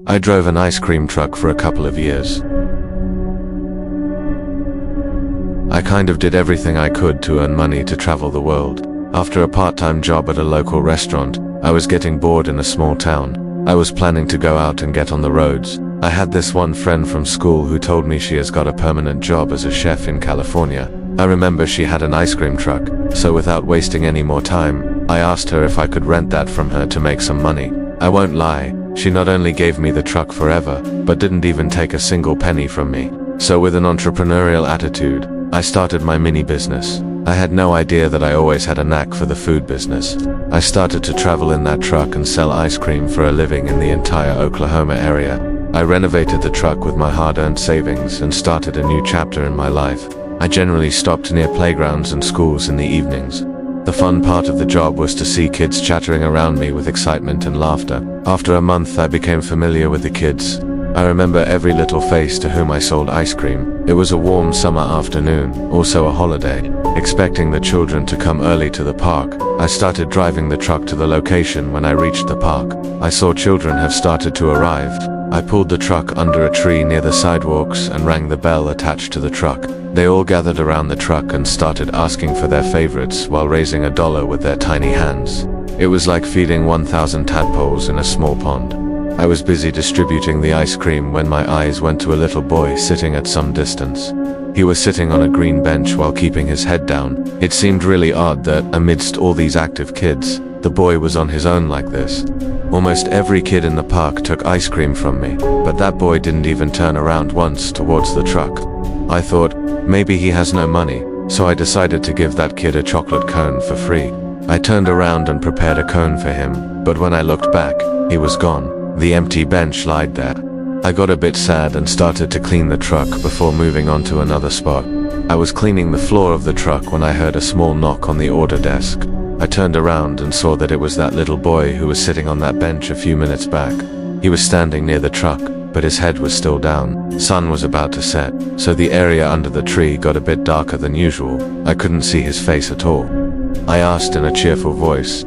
I drove an ice cream truck for a couple of years. I kind of did everything I could to earn money to travel the world. After a part-time job at a local restaurant, I was getting bored in a small town. I was planning to go out and get on the roads. I had this one friend from school who told me she has got a permanent job as a chef in California. I remember she had an ice cream truck, so without wasting any more time, I asked her if I could rent that from her to make some money. I won't lie, she not only gave me the truck forever, but didn't even take a single penny from me. So with an entrepreneurial attitude, I started my mini business. I had no idea that I always had a knack for the food business. I started to travel in that truck and sell ice cream for a living in the entire Oklahoma area. I renovated the truck with my hard-earned savings and started a new chapter in my life. I generally stopped near playgrounds and schools in the evenings. The fun part of the job was to see kids chattering around me with excitement and laughter. After a month, I became familiar with the kids. I remember every little face to whom I sold ice cream. It was a warm summer afternoon, also a holiday. Expecting the children to come early to the park, I started driving the truck to the location. When I reached the park, I saw children have started to arrive. I pulled the truck under a tree near the sidewalks and rang the bell attached to the truck. They all gathered around the truck and started asking for their favorites while raising $1 with their tiny hands. It was like feeding 1,000 tadpoles in a small pond. I was busy distributing the ice cream when my eyes went to a little boy sitting at some distance. He was sitting on a green bench while keeping his head down. It seemed really odd that, amidst all these active kids, the boy was on his own like this. Almost every kid in the park took ice cream from me, but that boy didn't even turn around once towards the truck. I thought, maybe he has no money, so I decided to give that kid a chocolate cone for free. I turned around and prepared a cone for him, but when I looked back, he was gone. The empty bench lied there. I got a bit sad and started to clean the truck before moving on to another spot. I was cleaning the floor of the truck when I heard a small knock on the order desk. I turned around and saw that it was that little boy who was sitting on that bench a few minutes back. He was standing near the truck, but his head was still down. Sun was about to set, so the area under the tree got a bit darker than usual. I couldn't see his face at all. I asked in a cheerful voice.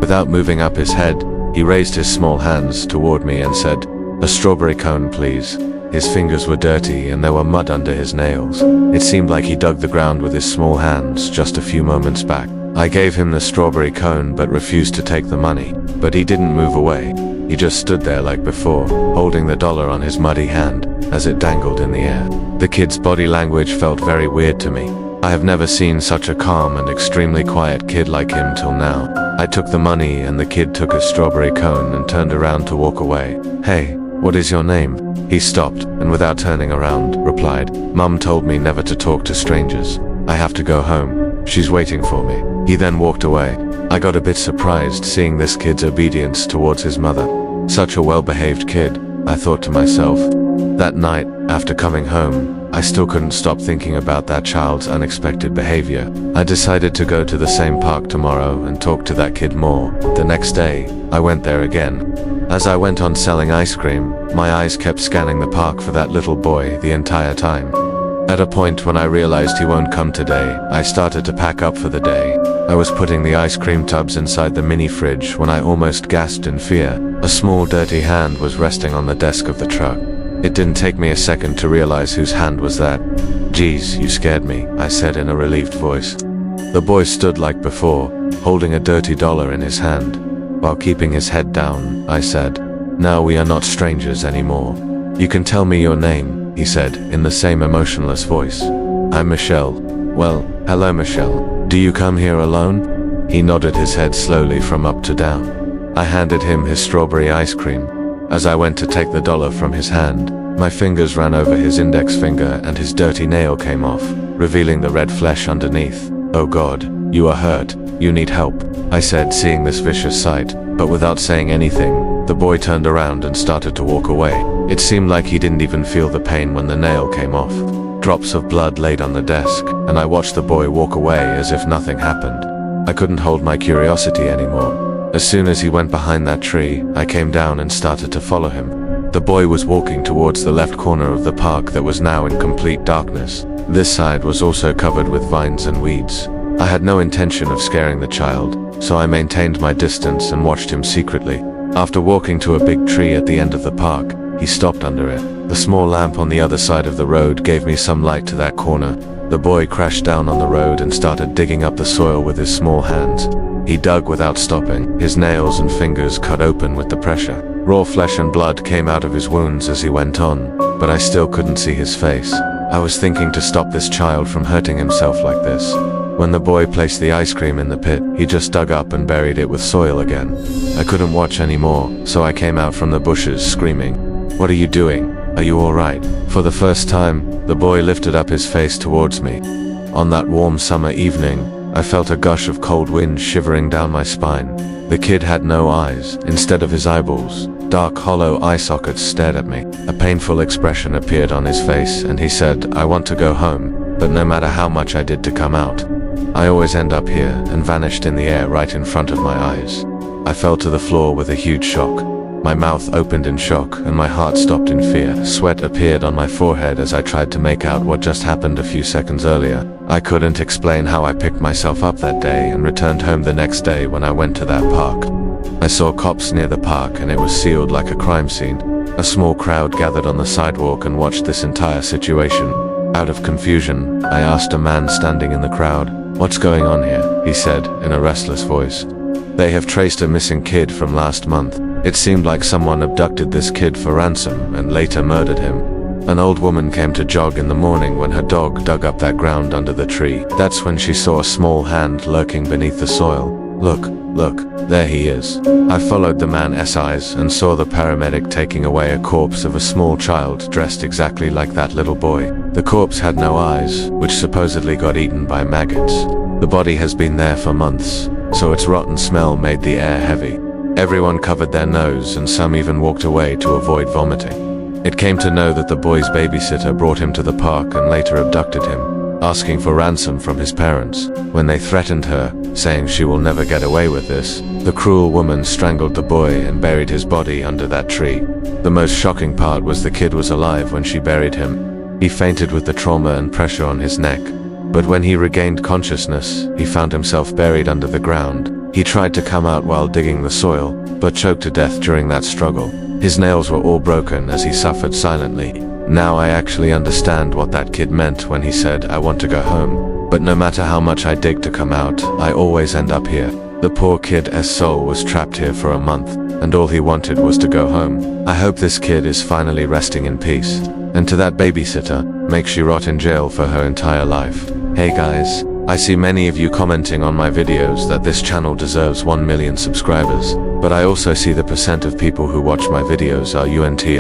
Without moving up his head, he raised his small hands toward me and said, "A strawberry cone, please." His fingers were dirty and there were mud under his nails. It seemed like he dug the ground with his small hands just a few moments back. I gave him the strawberry cone but refused to take the money. But he didn't move away. He just stood there like before, holding the $1 on his muddy hand as it dangled in the air. The kid's body language felt very weird to me. I have never seen such a calm and extremely quiet kid like him till now. I took the money and the kid took a strawberry cone and turned around to walk away. "Hey, what is your name?" He stopped and without turning around, replied, "Mum told me never to talk to strangers. I have to go home. She's waiting for me." He then walked away. I got a bit surprised seeing this kid's obedience towards his mother. Such a well-behaved kid, I thought to myself. That night, after coming home, I still couldn't stop thinking about that child's unexpected behavior. I decided to go to the same park tomorrow and talk to that kid more. The next day, I went there again. As I went on selling ice cream, my eyes kept scanning the park for that little boy the entire time. At a point when I realized he won't come today, I started to pack up for the day. I was putting the ice cream tubs inside the mini fridge when I almost gasped in fear. A small dirty hand was resting on the desk of the truck. It didn't take me a second to realize whose hand was that. "Geez, you scared me," I said in a relieved voice. The boy stood like before, holding a dirty $1 in his hand. While keeping his head down, I said, "Now we are not strangers anymore. You can tell me your name," he said in the same emotionless voice. "I'm Michelle." "Well, hello Michelle. Do you come here alone?" He nodded his head slowly from up to down. I handed him his strawberry ice cream. As I went to take the $1 from his hand, my fingers ran over his index finger and his dirty nail came off, revealing the red flesh underneath. "Oh God, you are hurt. You need help," I said, seeing this vicious sight. But without saying anything, the boy turned around and started to walk away. It seemed like he didn't even feel the pain when the nail came off. Drops of blood laid on the desk, and I watched the boy walk away as if nothing happened. I couldn't hold my curiosity anymore. As soon as he went behind that tree, I came down and started to follow him. The boy was walking towards the left corner of the park that was now in complete darkness. This side was also covered with vines and weeds. I had no intention of scaring the child, so I maintained my distance and watched him secretly. After walking to a big tree at the end of the park, he stopped under it. The small lamp on the other side of the road gave me some light to that corner. The boy crashed down on the road and started digging up the soil with his small hands. He dug without stopping, his nails and fingers cut open with the pressure. Raw flesh and blood came out of his wounds as he went on, but I still couldn't see his face. I was thinking to stop this child from hurting himself like this. When the boy placed the ice cream in the pit, he just dug up and buried it with soil again. I couldn't watch anymore, so I came out from the bushes screaming, "What are you doing? Are you alright?" For the first time, the boy lifted up his face towards me. On that warm summer evening, I felt a gush of cold wind shivering down my spine. The kid had no eyes. Instead of his eyeballs, dark hollow eye sockets stared at me. A painful expression appeared on his face and he said, "I want to go home, but no matter how much I did to come out, I always end up here," and vanished in the air right in front of my eyes. I fell to the floor with a huge shock. My mouth opened in shock and my heart stopped in fear. Sweat appeared on my forehead as I tried to make out what just happened a few seconds earlier. I couldn't explain how I picked myself up that day and returned home the next day when I went to that park. I saw cops near the park and it was sealed like a crime scene. A small crowd gathered on the sidewalk and watched this entire situation. Out of confusion, I asked a man standing in the crowd, "What's going on here?" He said in a restless voice, "They have traced a missing kid from last month. It seemed like someone abducted this kid for ransom and later murdered him. An old woman came to jog in the morning when her dog dug up that ground under the tree. That's when she saw a small hand lurking beneath the soil. Look, there he is." I followed the man's eyes and saw the paramedic taking away a corpse of a small child dressed exactly like that little boy. The corpse had no eyes, which supposedly got eaten by maggots. The body has been there for months, so its rotten smell made the air heavy. Everyone covered their nose and some even walked away to avoid vomiting. It came to know that the boy's babysitter brought him to the park and later abducted him, asking for ransom from his parents. When they threatened her, saying she will never get away with this, the cruel woman strangled the boy and buried his body under that tree. The most shocking part was the kid was alive when she buried him. He fainted with the trauma and pressure on his neck. But when he regained consciousness, he found himself buried under the ground. He tried to come out while digging the soil, but choked to death during that struggle. His nails were all broken as he suffered silently. Now I actually understand what that kid meant when he said, "I want to go home, but no matter how much I dig to come out, I always end up here." The poor kid's soul was trapped here for a month, and all he wanted was to go home. I hope this kid is finally resting in peace. And to that babysitter, make she rot in jail for her entire life. Hey guys, I see many of you commenting on my videos that this channel deserves 1 million subscribers, but I also see the percent of people who watch my videos are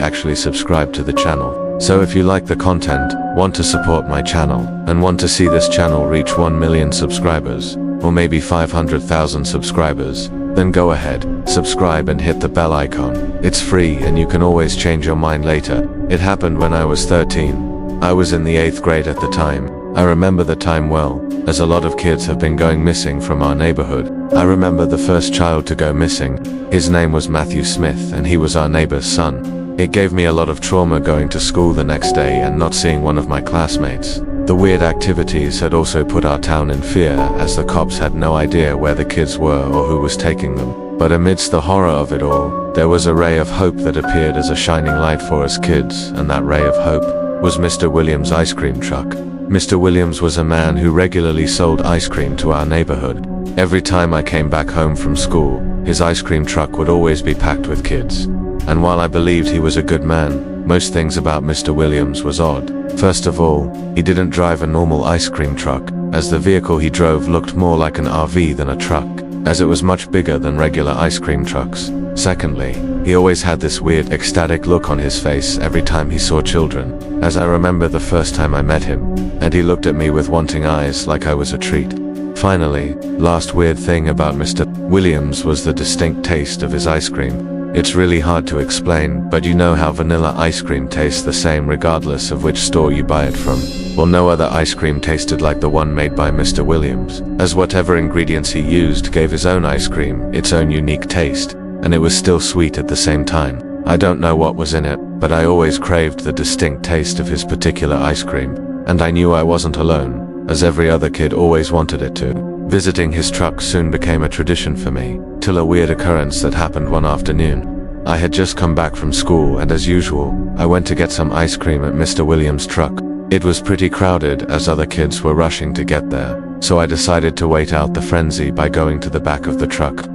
actually subscribed to the channel. So if you like the content, want to support my channel, and want to see this channel reach 1 million subscribers, or maybe 500,000 subscribers, then go ahead, subscribe and hit the bell icon. It's free and you can always change your mind later. It happened when I was 13. I was in the 8th grade at the time. I remember the time well, as a lot of kids have been going missing from our neighborhood. I remember the first child to go missing. His name was Matthew Smith and he was our neighbor's son. It gave me a lot of trauma going to school the next day and not seeing one of my classmates. The weird activities had also put our town in fear as the cops had no idea where the kids were or who was taking them. But amidst the horror of it all, there was a ray of hope that appeared as a shining light for us kids, and that ray of hope was Mr. Williams' ice cream truck. Mr. Williams was a man who regularly sold ice cream to our neighborhood. Every time I came back home from school, his ice cream truck would always be packed with kids. And while I believed he was a good man, most things about Mr. Williams was odd. First of all, he didn't drive a normal ice cream truck, as the vehicle he drove looked more like an RV than a truck, as it was much bigger than regular ice cream trucks. Secondly, he always had this weird ecstatic look on his face every time he saw children, as I remember the first time I met him, and he looked at me with wanting eyes like I was a treat. Finally, last weird thing about Mr. Williams was the distinct taste of his ice cream. It's really hard to explain, but you know how vanilla ice cream tastes the same regardless of which store you buy it from. Well, no other ice cream tasted like the one made by Mr. Williams, as whatever ingredients he used gave his own ice cream its own unique taste, and it was still sweet at the same time. I don't know what was in it, but I always craved the distinct taste of his particular ice cream, and I knew I wasn't alone, as every other kid always wanted it too. Visiting his truck soon became a tradition for me, till a weird occurrence that happened one afternoon. I had just come back from school and as usual, I went to get some ice cream at Mr. Williams' truck. It was pretty crowded as other kids were rushing to get there, so I decided to wait out the frenzy by going to the back of the truck.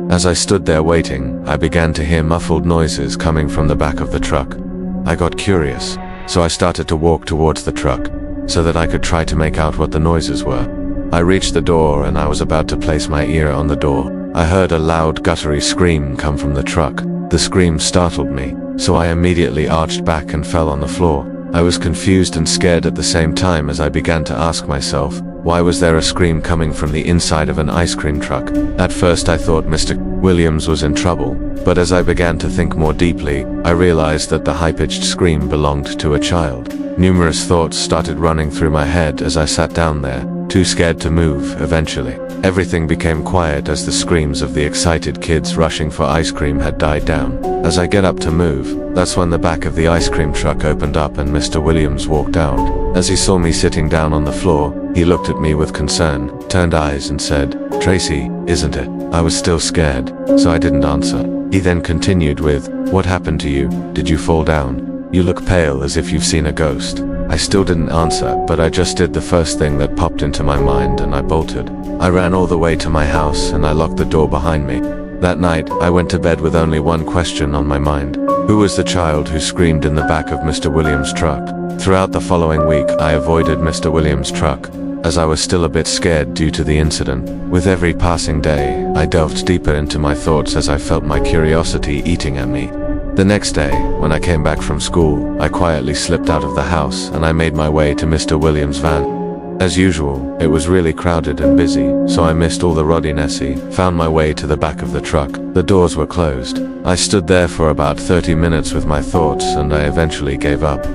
As I stood there waiting, I began to hear muffled noises coming from the back of the truck. I got curious, so I started to walk towards the truck, so that I could try to make out what the noises were. I reached the door and I was about to place my ear on the door. I heard a loud guttury scream come from the truck. The scream startled me, so I immediately arched back and fell on the floor. I was confused and scared at the same time as I began to ask myself, why was there a scream coming from the inside of an ice cream truck? At first I thought Mr. Williams was in trouble, but as I began to think more deeply, I realized that the high-pitched scream belonged to a child. Numerous thoughts started running through my head as I sat down there, too scared to move. Eventually, everything became quiet as the screams of the excited kids rushing for ice cream had died down. As I get up to move, that's when the back of the ice cream truck opened up and Mr. Williams walked out. As he saw me sitting down on the floor, he looked at me with concern, turned eyes and said, "Tracy, isn't it?" I was still scared, so I didn't answer. He then continued with, "What happened to you? Did you fall down? You look pale as if you've seen a ghost." I still didn't answer, but I just did the first thing that popped into my mind and I bolted. I ran all the way to my house and I locked the door behind me. That night, I went to bed with only one question on my mind. Who was the child who screamed in the back of Mr. Williams' truck? Throughout the following week, I avoided Mr. Williams' truck, as I was still a bit scared due to the incident. With every passing day, I delved deeper into my thoughts as I felt my curiosity eating at me. The next day, when I came back from school, I quietly slipped out of the house and I made my way to Mr. Williams' van. As usual, it was really crowded and busy, so I missed all the rowdiness, found my way to the back of the truck. The doors were closed. I stood there for about 30 minutes with my thoughts and I eventually gave up.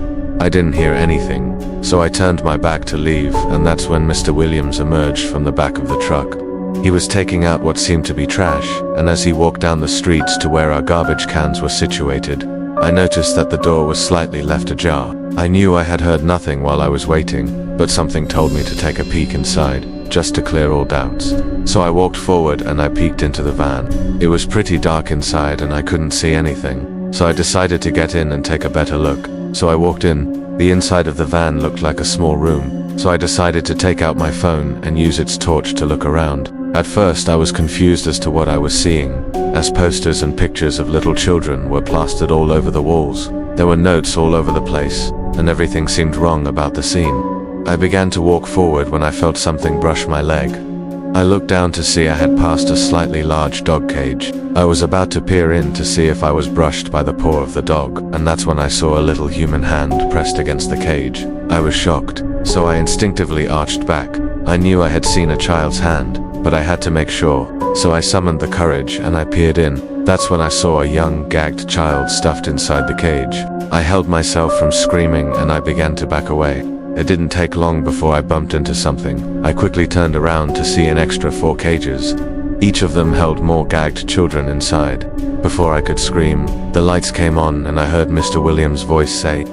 I didn't hear anything, so I turned my back to leave, and that's when Mr. Williams emerged from the back of the truck. He was taking out what seemed to be trash, and as he walked down the streets to where our garbage cans were situated, I noticed that the door was slightly left ajar. I knew I had heard nothing while I was waiting, but something told me to take a peek inside, just to clear all doubts. So I walked forward and I peeked into the van. It was pretty dark inside and I couldn't see anything, so I decided to get in and take a better look. So I walked in. The inside of the van looked like a small room, so I decided to take out my phone and use its torch to look around. At first I was confused as to what I was seeing, as posters and pictures of little children were plastered all over the walls. There were notes all over the place, and everything seemed wrong about the scene. I began to walk forward when I felt something brush my leg. I looked down to see I had passed a slightly large dog cage. I was about to peer in to see if I was brushed by the paw of the dog, and that's when I saw a little human hand pressed against the cage. I was shocked, so I instinctively arched back. I knew I had seen a child's hand, but I had to make sure, so I summoned the courage and I peered in. That's when I saw a young, gagged child stuffed inside the cage. I held myself from screaming and I began to back away. It didn't take long before I bumped into something. I quickly turned around to see an extra 4 cages. Each of them held more gagged children inside. Before I could scream, the lights came on and I heard Mr. Williams' voice say,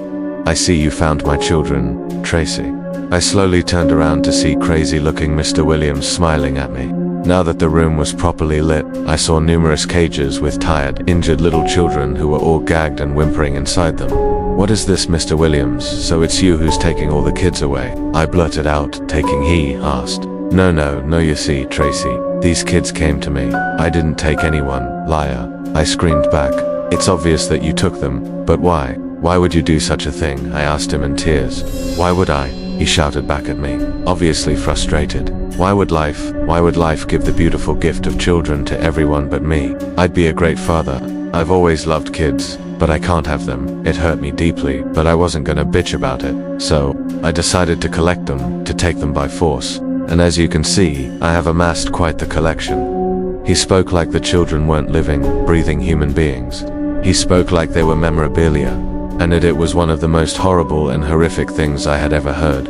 "I see you found my children, Tracy." I slowly turned around to see crazy-looking Mr. Williams smiling at me. Now that the room was properly lit, I saw numerous cages with tired, injured little children who were all gagged and whimpering inside them. "What is this, Mr. Williams? So it's you who's taking all the kids away?" I blurted out, taking he asked. No, you see, Tracy, these kids came to me. I didn't take anyone, liar," I screamed back. "It's obvious that you took them, but why? Why would you do such a thing?" I asked him in tears. "Why would I?" he shouted back at me, obviously frustrated. Why would life give the beautiful gift of children to everyone but me? I'd be a great father. I've always loved kids, but I can't have them. It hurt me deeply, but I wasn't gonna bitch about it. So, I decided to collect them, to take them by force. And as you can see, I have amassed quite the collection. He spoke like the children weren't living, breathing human beings. He spoke like they were memorabilia. And it was one of the most horrible and horrific things I had ever heard.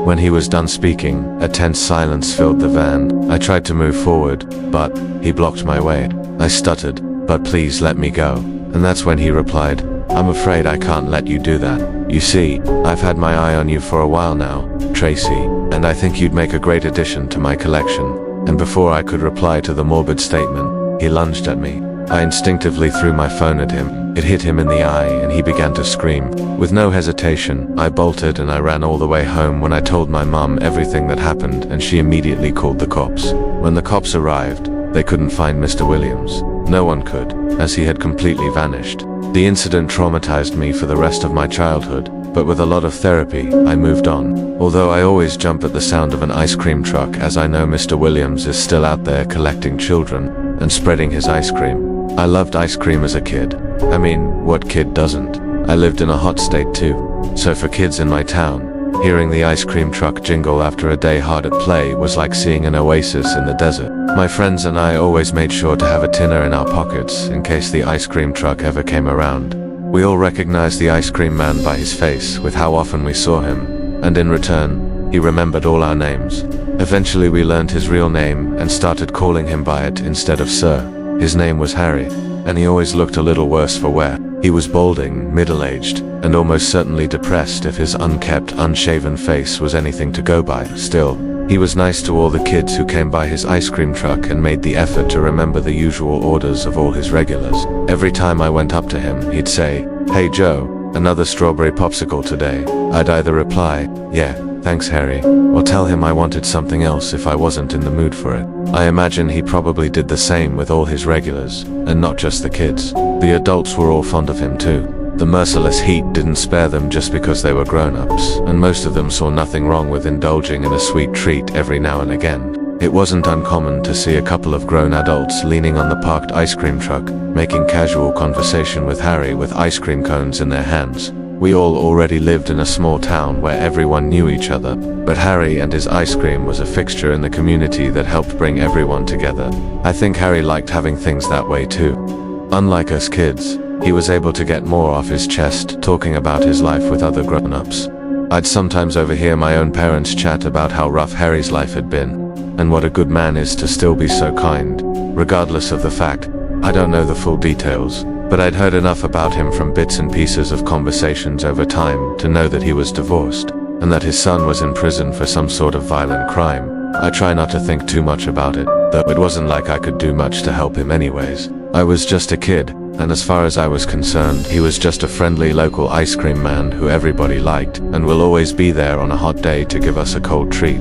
When he was done speaking, a tense silence filled the van. I tried to move forward, but he blocked my way. I stuttered, "But please let me go." And that's when he replied, "I'm afraid I can't let you do that. You see, I've had my eye on you for a while now, Tracy, and I think you'd make a great addition to my collection. and before I could reply to the morbid statement, he lunged at me. I instinctively threw my phone at him. It hit him in the eye and he began to scream. With no hesitation, I bolted and I ran all the way home when I told my mum everything that happened, and she immediately called the cops. When the cops arrived, they couldn't find Mr. Williams. No one could, as he had completely vanished. The incident traumatized me for the rest of my childhood, but with a lot of therapy, I moved on. Although I always jump at the sound of an ice cream truck, as I know Mr. Williams is still out there collecting children and spreading his ice cream. I loved ice cream as a kid. I mean, what kid doesn't? I lived in a hot state too. So for kids in my town, hearing the ice cream truck jingle after a day hard at play was like seeing an oasis in the desert. My friends and I always made sure to have a tinner in our pockets in case the ice cream truck ever came around. We all recognized the ice cream man by his face with how often we saw him, and in return, he remembered all our names. Eventually we learned his real name and started calling him by it instead of sir. His name was Harry, and he always looked a little worse for wear. He was balding, middle-aged, and almost certainly depressed if his unkempt, unshaven face was anything to go by. Still, he was nice to all the kids who came by his ice cream truck and made the effort to remember the usual orders of all his regulars. Every time I went up to him, he'd say, "Hey Joe, another strawberry popsicle today." I'd either reply, "Yeah, thanks Harry," or tell him I wanted something else if I wasn't in the mood for it. I imagine he probably did the same with all his regulars, and not just the kids. The adults were all fond of him too. The merciless heat didn't spare them just because they were grown-ups, and most of them saw nothing wrong with indulging in a sweet treat every now and again. It wasn't uncommon to see a couple of grown adults leaning on the parked ice cream truck, making casual conversation with Harry with ice cream cones in their hands. We all already lived in a small town where everyone knew each other, but Harry and his ice cream was a fixture in the community that helped bring everyone together. I think Harry liked having things that way too. Unlike us kids, he was able to get more off his chest talking about his life with other grown-ups. I'd sometimes overhear my own parents chat about how rough Harry's life had been, and what a good man is to still be so kind, regardless of the fact. I don't know the full details, but I'd heard enough about him from bits and pieces of conversations over time to know that he was divorced, and that his son was in prison for some sort of violent crime. I try not to think too much about it, though it wasn't like I could do much to help him anyways. I was just a kid, and as far as I was concerned, he was just a friendly local ice cream man who everybody liked, and will always be there on a hot day to give us a cold treat.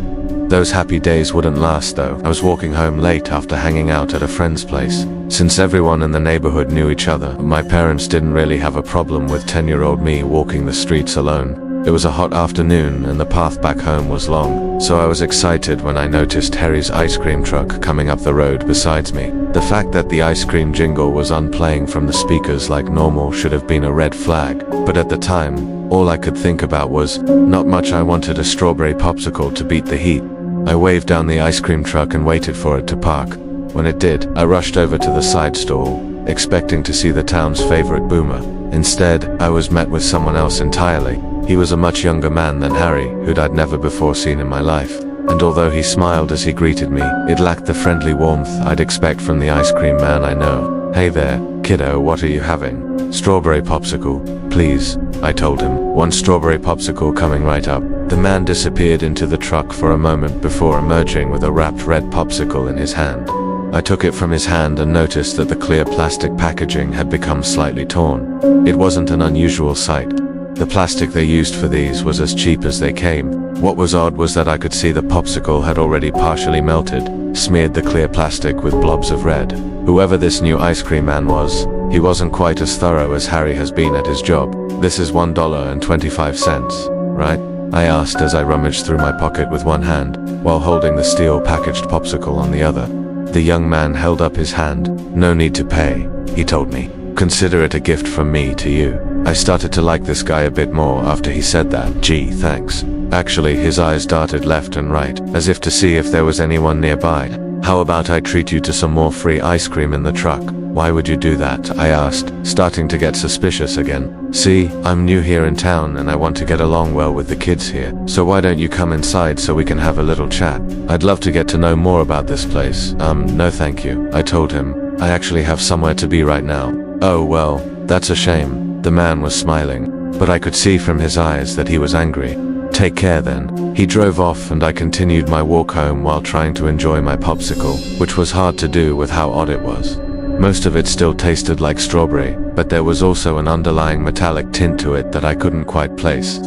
Those happy days wouldn't last though. I was walking home late after hanging out at a friend's place. Since everyone in the neighborhood knew each other, my parents didn't really have a problem with 10-year-old me walking the streets alone. It was a hot afternoon and the path back home was long, so I was excited when I noticed Harry's ice cream truck coming up the road besides me. The fact that the ice cream jingle was unplaying from the speakers like normal should have been a red flag, but at the time, all I could think about was, not much. I wanted a strawberry popsicle to beat the heat. I waved down the ice cream truck and waited for it to park. When it did, I rushed over to the side stall, expecting to see the town's favorite boomer. Instead, I was met with someone else entirely. He was a much younger man than Harry, who'd I'd never before seen in my life. And although he smiled as he greeted me, it lacked the friendly warmth I'd expect from the ice cream man I know. "Hey there, kiddo, what are you having?" "Strawberry popsicle, please," I told him. "One strawberry popsicle coming right up." The man disappeared into the truck for a moment before emerging with a wrapped red popsicle in his hand. I took it from his hand and noticed that the clear plastic packaging had become slightly torn. It wasn't an unusual sight. The plastic they used for these was as cheap as they came. What was odd was that I could see the popsicle had already partially melted, smeared the clear plastic with blobs of red. Whoever this new ice cream man was, he wasn't quite as thorough as Harry has been at his job. "This is $1.25, right?" I asked as I rummaged through my pocket with one hand, while holding the steel packaged popsicle on the other. The young man held up his hand. "No need to pay," he told me. "Consider it a gift from me to you." I started to like this guy a bit more after he said that. "Gee, thanks." Actually, his eyes darted left and right, as if to see if there was anyone nearby. "How about I treat you to some more free ice cream in the truck?" "Why would you do that?" I asked, starting to get suspicious again. "See, I'm new here in town and I want to get along well with the kids here, so why don't you come inside so we can have a little chat? I'd love to get to know more about this place." No thank you," I told him. "I actually have somewhere to be right now." "Oh well, that's a shame." The man was smiling, but I could see from his eyes that he was angry. Take care then. He drove off and I continued my walk home while trying to enjoy my popsicle, which was hard to do with how odd it was. Most of it still tasted like strawberry, but there was also an underlying metallic tint to it that I couldn't quite place.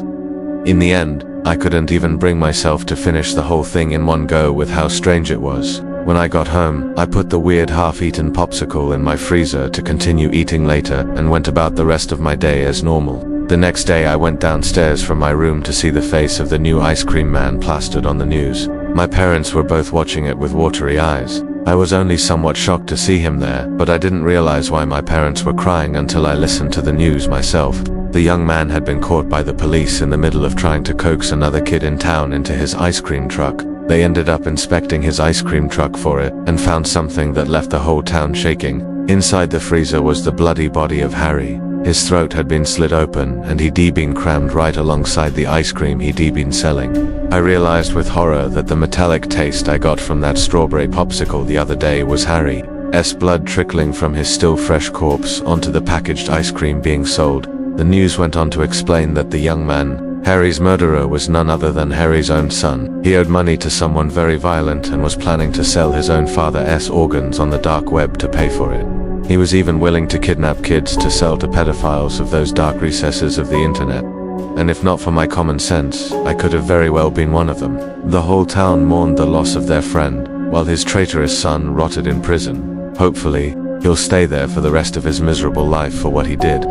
In the end, I couldn't even bring myself to finish the whole thing in one go with how strange it was. When I got home, I put the weird half-eaten popsicle in my freezer to continue eating later and went about the rest of my day as normal. The next day I went downstairs from my room to see the face of the new ice cream man plastered on the news. My parents were both watching it with watery eyes. I was only somewhat shocked to see him there, but I didn't realize why my parents were crying until I listened to the news myself. The young man had been caught by the police in the middle of trying to coax another kid in town into his ice cream truck. They ended up inspecting his ice cream truck for it and found something that left the whole town shaking. Inside the freezer was the bloody body of Harry. His throat had been slit open and he'd been crammed right alongside the ice cream he'd been selling. I realized with horror that the metallic taste I got from that strawberry popsicle the other day was Harry's blood trickling from his still fresh corpse onto the packaged ice cream being sold. The news went on to explain that the young man, Harry's murderer, was none other than Harry's own son. He owed money to someone very violent and was planning to sell his own father's organs on the dark web to pay for it. He was even willing to kidnap kids to sell to pedophiles of those dark recesses of the internet. And if not for my common sense, I could have very well been one of them. The whole town mourned the loss of their friend, while his traitorous son rotted in prison. Hopefully, he'll stay there for the rest of his miserable life for what he did.